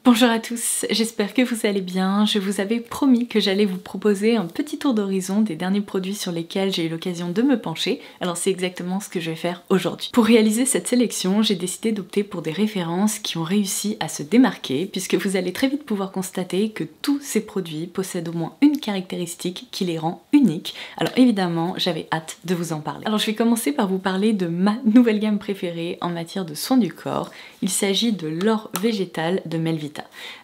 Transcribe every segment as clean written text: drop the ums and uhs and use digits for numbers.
Bonjour à tous, j'espère que vous allez bien. Je vous avais promis que j'allais vous proposer un petit tour d'horizon des derniers produits sur lesquels j'ai eu l'occasion de me pencher, alors c'est exactement ce que je vais faire aujourd'hui. Pour réaliser cette sélection, j'ai décidé d'opter pour des références qui ont réussi à se démarquer, puisque vous allez très vite pouvoir constater que tous ces produits possèdent au moins une caractéristique qui les rend uniques. Alors évidemment, j'avais hâte de vous en parler. Alors je vais commencer par vous parler de ma nouvelle gamme préférée en matière de soins du corps. Il s'agit de l'or végétal de Melvita.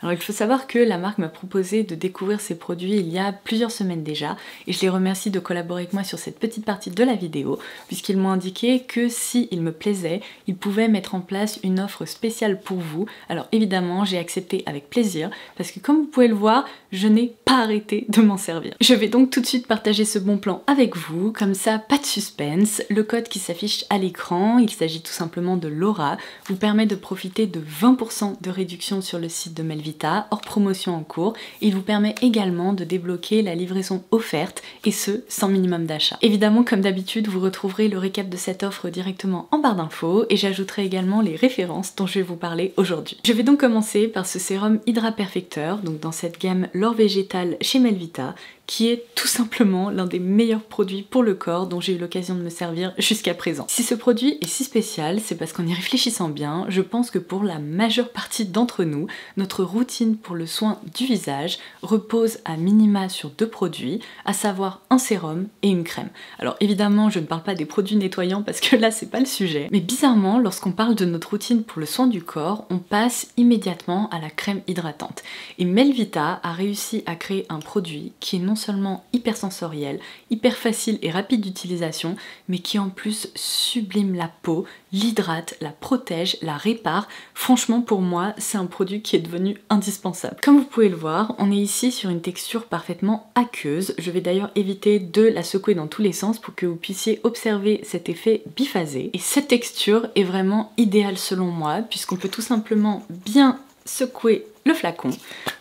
Alors il faut savoir que la marque m'a proposé de découvrir ces produits il y a plusieurs semaines déjà et je les remercie de collaborer avec moi sur cette petite partie de la vidéo puisqu'ils m'ont indiqué que s'ils me plaisaient, ils pouvaient mettre en place une offre spéciale pour vous. Alors évidemment j'ai accepté avec plaisir parce que comme vous pouvez le voir, je n'ai pas arrêté de m'en servir. Je vais donc tout de suite partager ce bon plan avec vous, comme ça pas de suspense. Le code qui s'affiche à l'écran, il s'agit tout simplement de Laura, vous permet de profiter de 20% de réduction sur le site de Melvita, hors promotion en cours. Il vous permet également de débloquer la livraison offerte et ce, sans minimum d'achat. Évidemment, comme d'habitude, vous retrouverez le récap de cette offre directement en barre d'infos et j'ajouterai également les références dont je vais vous parler aujourd'hui. Je vais donc commencer par ce sérum Hydra Perfecteur, donc dans cette gamme l'or végétal chez Melvita, qui est tout simplement l'un des meilleurs produits pour le corps dont j'ai eu l'occasion de me servir jusqu'à présent. Si ce produit est si spécial, c'est parce qu'en y réfléchissant bien, je pense que pour la majeure partie d'entre nous, notre routine pour le soin du visage repose à minima sur deux produits, à savoir un sérum et une crème. Alors évidemment, je ne parle pas des produits nettoyants parce que là c'est pas le sujet, mais bizarrement, lorsqu'on parle de notre routine pour le soin du corps, on passe immédiatement à la crème hydratante. Et Melvita a réussi à créer un produit qui est non seulement hyper sensoriel, hyper facile et rapide d'utilisation, mais qui en plus sublime la peau, l'hydrate, la protège, la répare. Franchement pour moi c'est un produit qui est devenu indispensable. Comme vous pouvez le voir, on est ici sur une texture parfaitement aqueuse. Je vais d'ailleurs éviter de la secouer dans tous les sens pour que vous puissiez observer cet effet biphasé. Et cette texture est vraiment idéale selon moi, puisqu'on peut tout simplement bien secouer le flacon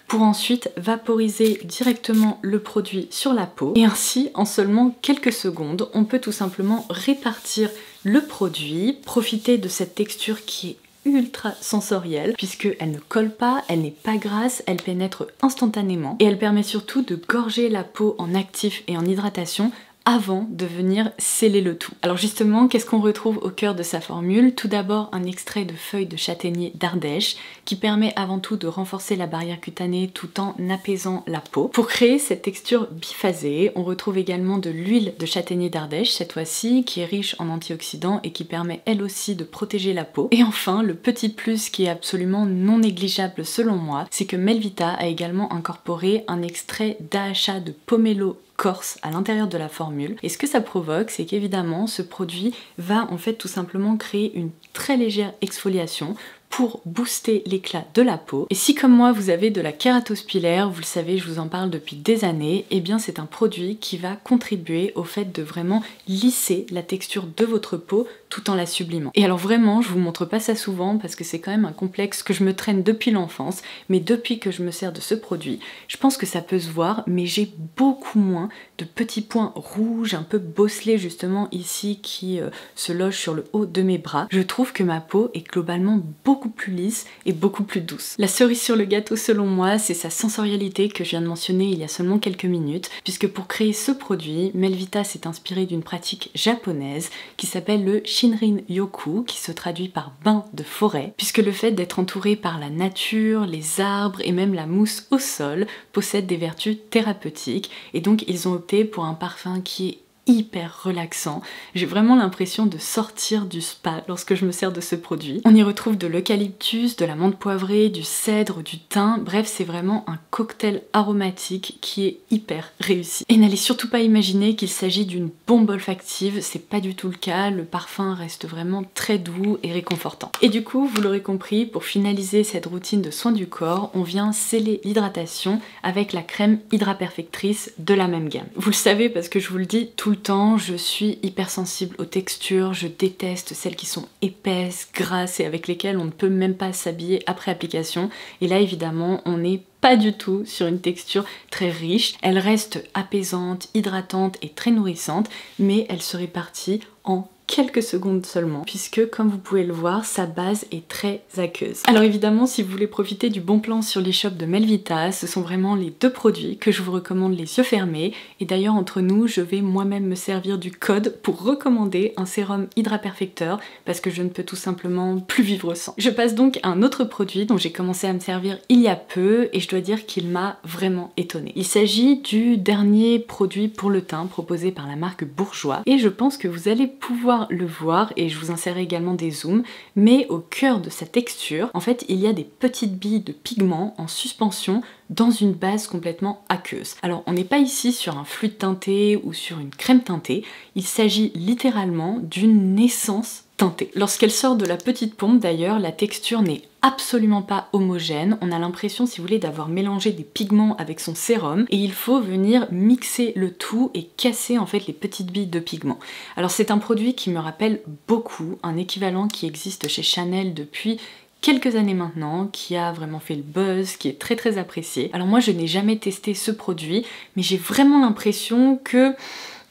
pour ensuite vaporiser directement le produit sur la peau et ainsi en seulement quelques secondes on peut tout simplement répartir le produit, profiter de cette texture qui est ultra sensorielle puisqu'elle ne colle pas, elle n'est pas grasse, elle pénètre instantanément et elle permet surtout de gorger la peau en actif et en hydratation avant de venir sceller le tout. Alors justement, qu'est-ce qu'on retrouve au cœur de sa formule? Tout d'abord un extrait de feuilles de châtaignier d'Ardèche qui permet avant tout de renforcer la barrière cutanée tout en apaisant la peau. Pour créer cette texture biphasée, on retrouve également de l'huile de châtaignier d'Ardèche cette fois-ci qui est riche en antioxydants et qui permet elle aussi de protéger la peau. Et enfin, le petit plus qui est absolument non négligeable selon moi, c'est que Melvita a également incorporé un extrait d'AHA de pomelo corse à l'intérieur de la formule et ce que ça provoque c'est qu'évidemment ce produit va en fait tout simplement créer une très légère exfoliation pour booster l'éclat de la peau. Et si comme moi vous avez de la kératose pilaire, vous le savez, je vous en parle depuis des années, et bien c'est un produit qui va contribuer au fait de vraiment lisser la texture de votre peau tout en la sublimant. Et alors vraiment, je vous montre pas ça souvent parce que c'est quand même un complexe que je me traîne depuis l'enfance, mais depuis que je me sers de ce produit, je pense que ça peut se voir, mais j'ai beaucoup moins de petits points rouges, un peu bosselés justement ici qui se logent sur le haut de mes bras. Je trouve que ma peau est globalement beaucoup plus lisse et beaucoup plus douce. La cerise sur le gâteau selon moi, c'est sa sensorialité que je viens de mentionner il y a seulement quelques minutes, puisque pour créer ce produit, Melvita s'est inspiré d'une pratique japonaise qui s'appelle le Shinrin Yoku, qui se traduit par bain de forêt, puisque le fait d'être entouré par la nature, les arbres et même la mousse au sol possède des vertus thérapeutiques, et donc ils ont opté pour un parfum qui est hyper relaxant. J'ai vraiment l'impression de sortir du spa lorsque je me sers de ce produit. On y retrouve de l'eucalyptus, de la menthe poivrée, du cèdre, du thym, bref c'est vraiment un cocktail aromatique qui est hyper réussi. Et n'allez surtout pas imaginer qu'il s'agit d'une bombe olfactive, c'est pas du tout le cas, le parfum reste vraiment très doux et réconfortant. Et du coup, vous l'aurez compris, pour finaliser cette routine de soins du corps, on vient sceller l'hydratation avec la crème Hydra Perfectrice de la même gamme. Vous le savez parce que je vous le dis tout le temps, je suis hypersensible aux textures, je déteste celles qui sont épaisses, grasses et avec lesquelles on ne peut même pas s'habiller après application. Et là évidemment, on n'est pas du tout sur une texture très riche. Elle reste apaisante, hydratante et très nourrissante, mais elle se répartit en quelques secondes seulement, puisque comme vous pouvez le voir, sa base est très aqueuse. Alors évidemment, si vous voulez profiter du bon plan sur l'e-shop de Melvita, ce sont vraiment les deux produits que je vous recommande les yeux fermés. Et d'ailleurs, entre nous, je vais moi-même me servir du code pour recommander un sérum Hydra Perfector, parce que je ne peux tout simplement plus vivre sans. Je passe donc à un autre produit dont j'ai commencé à me servir il y a peu, et je dois dire qu'il m'a vraiment étonnée. Il s'agit du dernier produit pour le teint proposé par la marque Bourjois, et je pense que vous allez pouvoir le voir, et je vous insérerai également des zooms, mais au cœur de sa texture, en fait, il y a des petites billes de pigments en suspension dans une base complètement aqueuse. Alors on n'est pas ici sur un fluide teinté ou sur une crème teintée, il s'agit littéralement d'une essence teintée. Lorsqu'elle sort de la petite pompe d'ailleurs, la texture n'est absolument pas homogène, on a l'impression si vous voulez d'avoir mélangé des pigments avec son sérum et il faut venir mixer le tout et casser en fait les petites billes de pigments. Alors c'est un produit qui me rappelle beaucoup un équivalent qui existe chez Chanel depuis quelques années maintenant, qui a vraiment fait le buzz, qui est très apprécié. Alors moi je n'ai jamais testé ce produit, mais j'ai vraiment l'impression que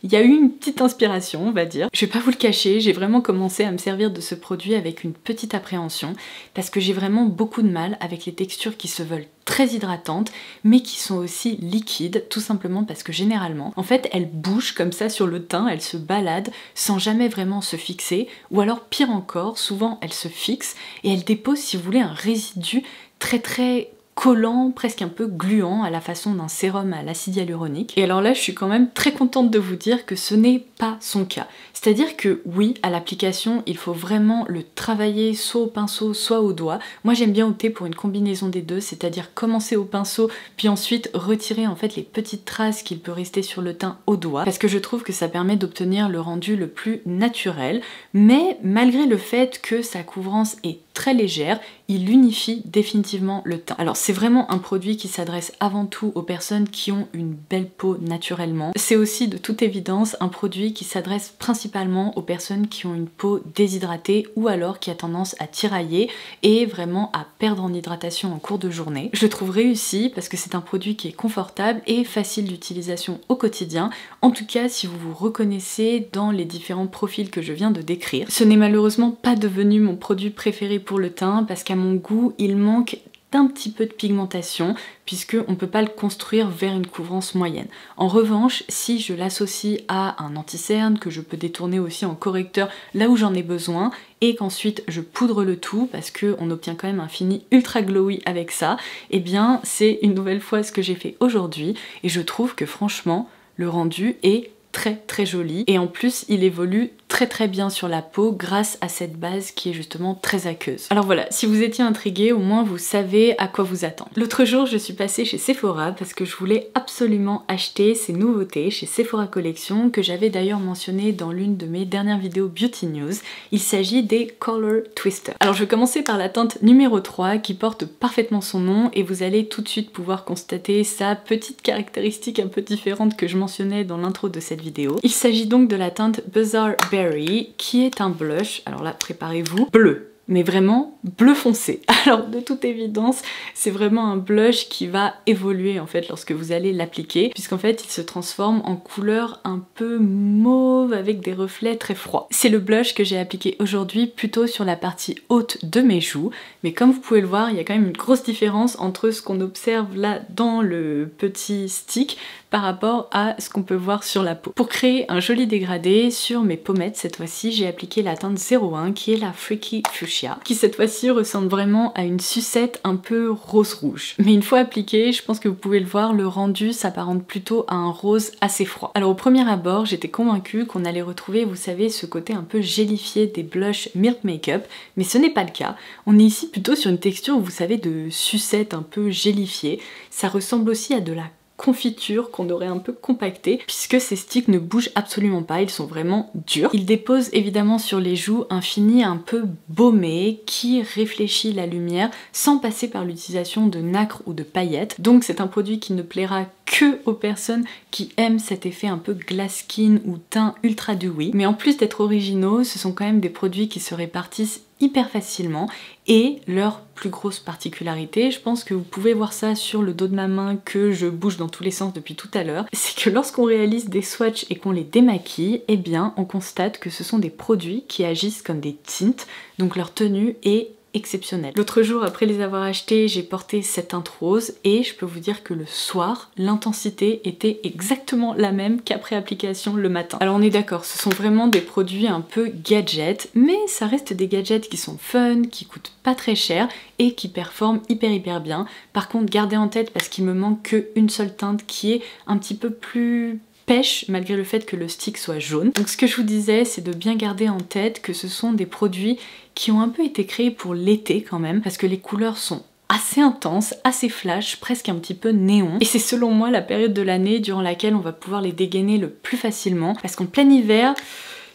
il y a eu une petite inspiration, on va dire. Je vais pas vous le cacher, j'ai vraiment commencé à me servir de ce produit avec une petite appréhension parce que j'ai vraiment beaucoup de mal avec les textures qui se veulent très hydratantes mais qui sont aussi liquides, tout simplement parce que généralement, en fait, elles bougent comme ça sur le teint, elles se baladent sans jamais vraiment se fixer, ou alors pire encore, souvent elles se fixent et elles déposent, si vous voulez, un résidu très collant, presque un peu gluant à la façon d'un sérum à l'acide hyaluronique. Et alors là, je suis quand même très contente de vous dire que ce n'est pas son cas. C'est-à-dire que oui, à l'application, il faut vraiment le travailler soit au pinceau, soit au doigt. Moi, j'aime bien opter pour une combinaison des deux, c'est-à-dire commencer au pinceau, puis ensuite retirer en fait les petites traces qu'il peut rester sur le teint au doigt, parce que je trouve que ça permet d'obtenir le rendu le plus naturel. Mais malgré le fait que sa couvrance est très légère, il unifie définitivement le teint. Alors c'est vraiment un produit qui s'adresse avant tout aux personnes qui ont une belle peau naturellement. C'est aussi de toute évidence un produit qui s'adresse principalement aux personnes qui ont une peau déshydratée ou alors qui a tendance à tirailler et vraiment à perdre en hydratation en cours de journée. Je le trouve réussi parce que c'est un produit qui est confortable et facile d'utilisation au quotidien, en tout cas si vous vous reconnaissez dans les différents profils que je viens de décrire. Ce n'est malheureusement pas devenu mon produit préféré pour le teint parce qu'à mon goût il manque d'un petit peu de pigmentation puisque on peut pas le construire vers une couvrance moyenne. En revanche, si je l'associe à un anti-cerne que je peux détourner aussi en correcteur là où j'en ai besoin et qu'ensuite je poudre le tout parce qu'on obtient quand même un fini ultra glowy avec ça, et bien c'est une nouvelle fois ce que j'ai fait aujourd'hui et je trouve que franchement le rendu est très joli et en plus il évolue très bien sur la peau grâce à cette base qui est justement très aqueuse. Alors voilà, si vous étiez intrigué, au moins vous savez à quoi vous attendre. L'autre jour je suis passée chez Sephora parce que je voulais absolument acheter ces nouveautés chez Sephora Collection que j'avais d'ailleurs mentionné dans l'une de mes dernières vidéos Beauty News. Il s'agit des Color Twister. Alors je vais commencer par la teinte numéro 3 qui porte parfaitement son nom et vous allez tout de suite pouvoir constater sa petite caractéristique un peu différente que je mentionnais dans l'intro de cette vidéo. Il s'agit donc de la teinte Bizarre Berry qui est un blush, alors là préparez-vous, bleu, mais vraiment bleu foncé. Alors de toute évidence, c'est vraiment un blush qui va évoluer en fait lorsque vous allez l'appliquer, puisqu'en fait il se transforme en couleur un peu mauve avec des reflets très froids. C'est le blush que j'ai appliqué aujourd'hui plutôt sur la partie haute de mes joues, mais comme vous pouvez le voir, il y a quand même une grosse différence entre ce qu'on observe là dans le petit stick par rapport à ce qu'on peut voir sur la peau. Pour créer un joli dégradé sur mes pommettes, cette fois-ci j'ai appliqué la teinte 01 qui est la Freaky Fuchsia, qui cette fois-ci ressemble vraiment à une sucette un peu rose-rouge. Mais une fois appliquée, je pense que vous pouvez le voir, le rendu s'apparente plutôt à un rose assez froid. Alors au premier abord, j'étais convaincue qu'on allait retrouver, vous savez, ce côté un peu gélifié des blush Milk Makeup, mais ce n'est pas le cas. On est ici plutôt sur une texture, vous savez, de sucette un peu gélifiée. Ça ressemble aussi à de la confiture qu'on aurait un peu compacté puisque ces sticks ne bougent absolument pas, ils sont vraiment durs. Ils déposent évidemment sur les joues un fini un peu baumé qui réfléchit la lumière sans passer par l'utilisation de nacre ou de paillettes. Donc c'est un produit qui ne plaira que aux personnes qui aiment cet effet un peu glass skin ou teint ultra dewy. Mais en plus d'être originaux, ce sont quand même des produits qui se répartissent hyper facilement. Et leur plus grosse particularité, je pense que vous pouvez voir ça sur le dos de ma main que je bouge dans tous les sens depuis tout à l'heure, c'est que lorsqu'on réalise des swatchs et qu'on les démaquille, eh bien on constate que ce sont des produits qui agissent comme des tints, donc leur tenue est exceptionnelle. L'autre jour, après les avoir achetés, j'ai porté cette teinte rose et je peux vous dire que le soir, l'intensité était exactement la même qu'après application le matin. Alors on est d'accord, ce sont vraiment des produits un peu gadgets, mais ça reste des gadgets qui sont fun, qui coûtent pas très cher et qui performent hyper bien. Par contre, gardez en tête, parce qu'il me manque qu'une seule teinte qui est un petit peu plus pêche malgré le fait que le stick soit jaune. Donc ce que je vous disais, c'est de bien garder en tête que ce sont des produits qui ont un peu été créés pour l'été quand même, parce que les couleurs sont assez intenses, assez flash, presque un petit peu néon. Et c'est selon moi la période de l'année durant laquelle on va pouvoir les dégainer le plus facilement, parce qu'en plein hiver,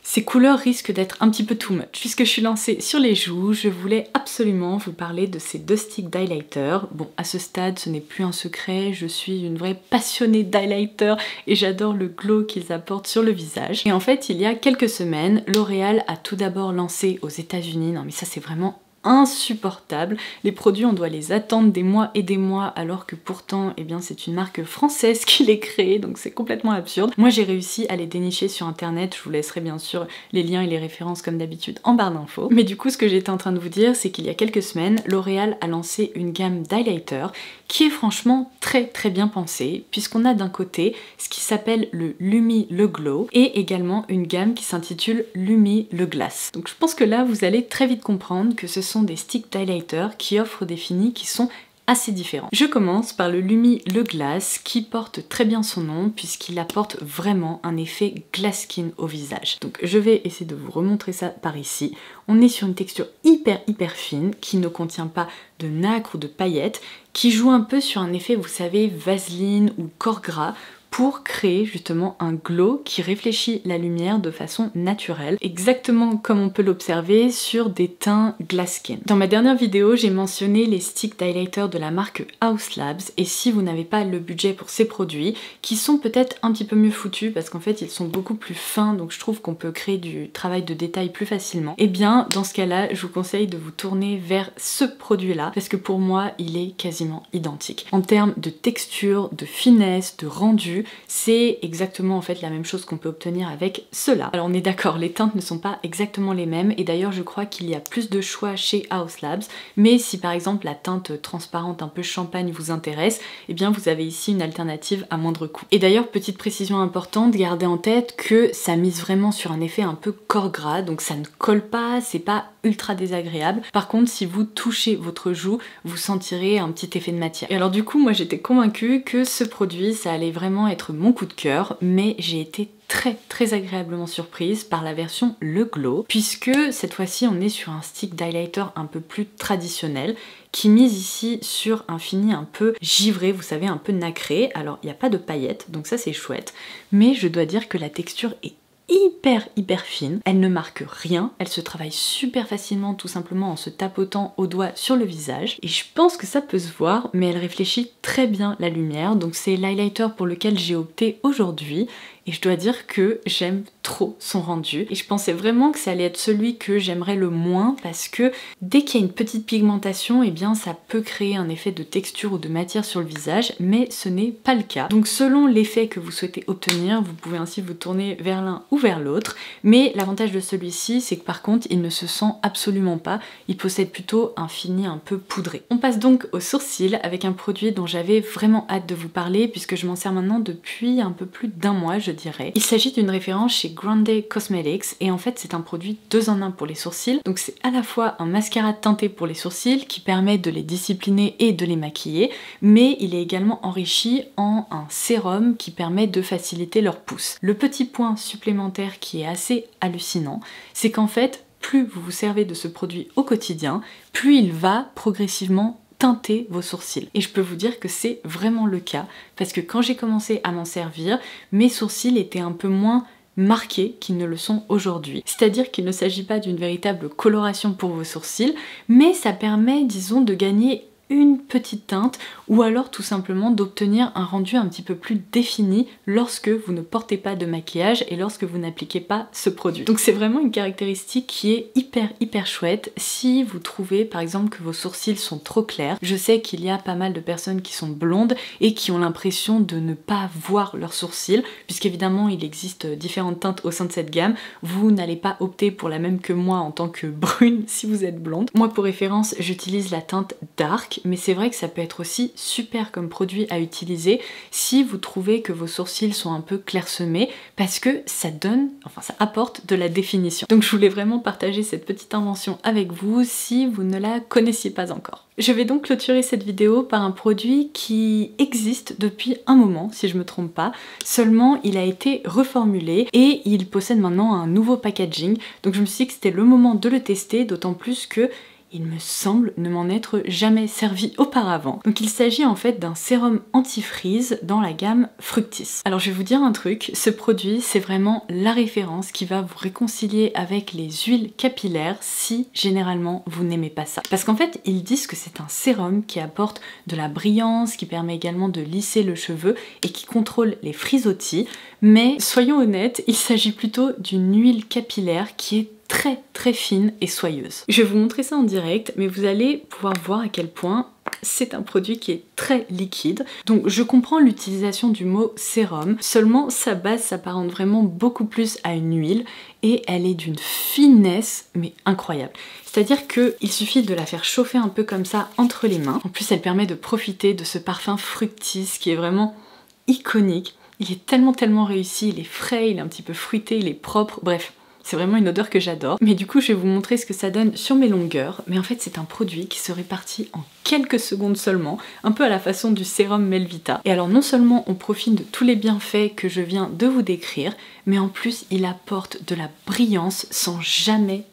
ces couleurs risquent d'être un petit peu too much. Puisque je suis lancée sur les joues, je voulais absolument vous parler de ces deux sticks d'highlighter. Bon, à ce stade, ce n'est plus un secret, je suis une vraie passionnée d'highlighter et j'adore le glow qu'ils apportent sur le visage. Et en fait, il y a quelques semaines, L'Oréal a tout d'abord lancé aux États-Unis, non mais ça c'est vraiment insupportable. Les produits, on doit les attendre des mois et des mois, alors que pourtant, eh bien, c'est une marque française qui les crée, donc c'est complètement absurde. Moi, j'ai réussi à les dénicher sur internet, je vous laisserai bien sûr les liens et les références comme d'habitude en barre d'infos. Mais du coup, ce que j'étais en train de vous dire, c'est qu'il y a quelques semaines, L'Oréal a lancé une gamme d'highlighter qui est franchement très bien pensée, puisqu'on a d'un côté ce qui s'appelle le Lumi Le Glow et également une gamme qui s'intitule Lumi Le Glass. Donc je pense que là, vous allez très vite comprendre que ce sont des sticks d'highlighter qui offrent des finis qui sont assez différents. Je commence par le Lumi Le Glass qui porte très bien son nom puisqu'il apporte vraiment un effet glass skin au visage. Donc je vais essayer de vous remontrer ça par ici. On est sur une texture hyper fine qui ne contient pas de nacre ou de paillettes, qui joue un peu sur un effet, vous savez, vaseline ou corps gras, pour créer justement un glow qui réfléchit la lumière de façon naturelle, exactement comme on peut l'observer sur des teints glass skin. Dans ma dernière vidéo, j'ai mentionné les sticks d'highlighter de la marque Haus Labs, et si vous n'avez pas le budget pour ces produits, qui sont peut-être un petit peu mieux foutus, parce qu'en fait ils sont beaucoup plus fins, donc je trouve qu'on peut créer du travail de détail plus facilement, et bien dans ce cas-là, je vous conseille de vous tourner vers ce produit-là, parce que pour moi, il est quasiment identique. En termes de texture, de finesse, de rendu, c'est exactement en fait la même chose qu'on peut obtenir avec cela. Alors on est d'accord, les teintes ne sont pas exactement les mêmes et d'ailleurs je crois qu'il y a plus de choix chez Haus Labs, mais si par exemple la teinte transparente un peu champagne vous intéresse, eh bien vous avez ici une alternative à moindre coût. Et d'ailleurs, petite précision importante, gardez en tête que ça mise vraiment sur un effet un peu corps gras, donc ça ne colle pas, c'est pas ultra désagréable. Par contre, si vous touchez votre joue, vous sentirez un petit effet de matière. Et alors du coup, moi j'étais convaincue que ce produit, ça allait vraiment être mon coup de cœur, mais j'ai été très agréablement surprise par la version Le Glow, puisque cette fois-ci on est sur un stick d'highlighter un peu plus traditionnel, qui mise ici sur un fini un peu givré, vous savez, un peu nacré. Alors il n'y a pas de paillettes, donc ça c'est chouette, mais je dois dire que la texture est hyper fine, elle ne marque rien, elle se travaille super facilement tout simplement en se tapotant au doigt sur le visage et je pense que ça peut se voir, mais elle réfléchit très bien la lumière, donc c'est l'highlighter pour lequel j'ai opté aujourd'hui et je dois dire que j'aime trop son rendu et je pensais vraiment que ça allait être celui que j'aimerais le moins parce que dès qu'il y a une petite pigmentation, eh bien ça peut créer un effet de texture ou de matière sur le visage, mais ce n'est pas le cas. Donc selon l'effet que vous souhaitez obtenir, vous pouvez ainsi vous tourner vers l'un ou vers l'autre, mais l'avantage de celui-ci, c'est que par contre il ne se sent absolument pas, il possède plutôt un fini un peu poudré. On passe donc aux sourcils avec un produit dont j'avais vraiment hâte de vous parler puisque je m'en sers maintenant depuis un peu plus d'un mois, je dirais. Il s'agit d'une référence chez Grande Cosmetics et en fait c'est un produit 2 en 1 pour les sourcils. Donc c'est à la fois un mascara teinté pour les sourcils qui permet de les discipliner et de les maquiller, mais il est également enrichi en un sérum qui permet de faciliter leur pousse. Le petit point supplémentaire qui est assez hallucinant, c'est qu'en fait plus vous vous servez de ce produit au quotidien, plus il va progressivement teinter vos sourcils. Et je peux vous dire que c'est vraiment le cas, parce que quand j'ai commencé à m'en servir, mes sourcils étaient un peu moins marqués qu'ils ne le sont aujourd'hui. C'est-à-dire qu'il ne s'agit pas d'une véritable coloration pour vos sourcils, mais ça permet, disons, de gagner une petite teinte ou alors tout simplement d'obtenir un rendu un petit peu plus défini lorsque vous ne portez pas de maquillage et lorsque vous n'appliquez pas ce produit. Donc c'est vraiment une caractéristique qui est hyper chouette si vous trouvez par exemple que vos sourcils sont trop clairs. Je sais qu'il y a pas mal de personnes qui sont blondes et qui ont l'impression de ne pas voir leurs sourcils, puisqu'évidemment il existe différentes teintes au sein de cette gamme. Vous n'allez pas opter pour la même que moi en tant que brune si vous êtes blonde. Moi pour référence j'utilise la teinte Dark, mais c'est vrai que ça peut être aussi super comme produit à utiliser si vous trouvez que vos sourcils sont un peu clairsemés, parce que ça donne, enfin ça apporte de la définition. Donc je voulais vraiment partager cette petite invention avec vous si vous ne la connaissiez pas encore. Je vais donc clôturer cette vidéo par un produit qui existe depuis un moment, si je me trompe pas, seulement il a été reformulé et il possède maintenant un nouveau packaging, donc je me suis dit que c'était le moment de le tester, d'autant plus que il me semble ne m'en être jamais servi auparavant. Donc il s'agit en fait d'un sérum anti-frise dans la gamme Fructis. Alors je vais vous dire un truc, ce produit c'est vraiment la référence qui va vous réconcilier avec les huiles capillaires si généralement vous n'aimez pas ça. Parce qu'en fait ils disent que c'est un sérum qui apporte de la brillance, qui permet également de lisser le cheveu et qui contrôle les frisottis, mais soyons honnêtes, il s'agit plutôt d'une huile capillaire qui est très fine et soyeuse. Je vais vous montrer ça en direct, mais vous allez pouvoir voir à quel point c'est un produit qui est très liquide. Donc je comprends l'utilisation du mot sérum, seulement sa base s'apparente vraiment beaucoup plus à une huile et elle est d'une finesse mais incroyable. C'est-à-dire qu'il suffit de la faire chauffer un peu comme ça entre les mains. En plus elle permet de profiter de ce parfum Fructis qui est vraiment iconique. Il est tellement réussi, il est frais, il est un petit peu fruité, il est propre, bref. C'est vraiment une odeur que j'adore. Mais du coup, je vais vous montrer ce que ça donne sur mes longueurs. Mais en fait, c'est un produit qui se répartit en quelques secondes seulement, un peu à la façon du sérum Melvita. Et alors non seulement on profite de tous les bienfaits que je viens de vous décrire, mais en plus il apporte de la brillance sans jamais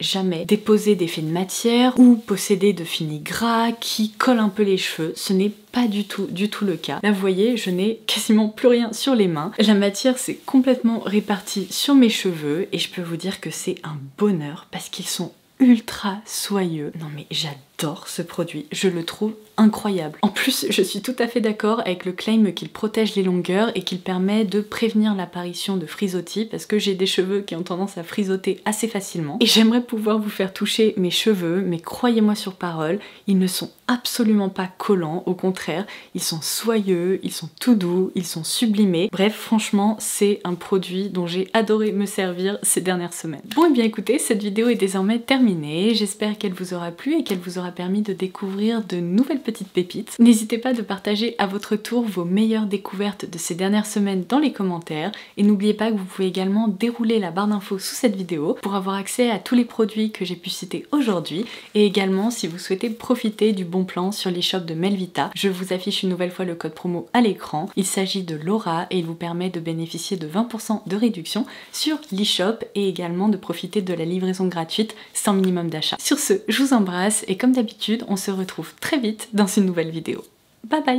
déposer d'effet de matière ou posséder de finis gras qui collent un peu les cheveux. Ce n'est pas du tout le cas. Là vous voyez, je n'ai quasiment plus rien sur les mains. La matière s'est complètement répartie sur mes cheveux et je peux vous dire que c'est un bonheur parce qu'ils sont ultra soyeux. Non mais j'adore ce produit, je le trouve incroyable. En plus, je suis tout à fait d'accord avec le claim qu'il protège les longueurs et qu'il permet de prévenir l'apparition de frisottis parce que j'ai des cheveux qui ont tendance à frisoter assez facilement et j'aimerais pouvoir vous faire toucher mes cheveux, mais croyez-moi sur parole, ils ne sont absolument pas collants, au contraire, ils sont soyeux, ils sont tout doux, ils sont sublimés. Bref, franchement, c'est un produit dont j'ai adoré me servir ces dernières semaines. Bon et bien écoutez, cette vidéo est désormais terminée, j'espère qu'elle vous aura plu et qu'elle vous aura permis de découvrir de nouvelles petites pépites. N'hésitez pas de partager à votre tour vos meilleures découvertes de ces dernières semaines dans les commentaires et n'oubliez pas que vous pouvez également dérouler la barre d'infos sous cette vidéo pour avoir accès à tous les produits que j'ai pu citer aujourd'hui et également si vous souhaitez profiter du bon plan sur l'e-shop de Melvita, je vous affiche une nouvelle fois le code promo à l'écran. Il s'agit de Laura et il vous permet de bénéficier de 20% de réduction sur l'e-shop et également de profiter de la livraison gratuite sans minimum d'achat. Sur ce, je vous embrasse et comme d'habitude, on se retrouve très vite dans une nouvelle vidéo. Bye bye!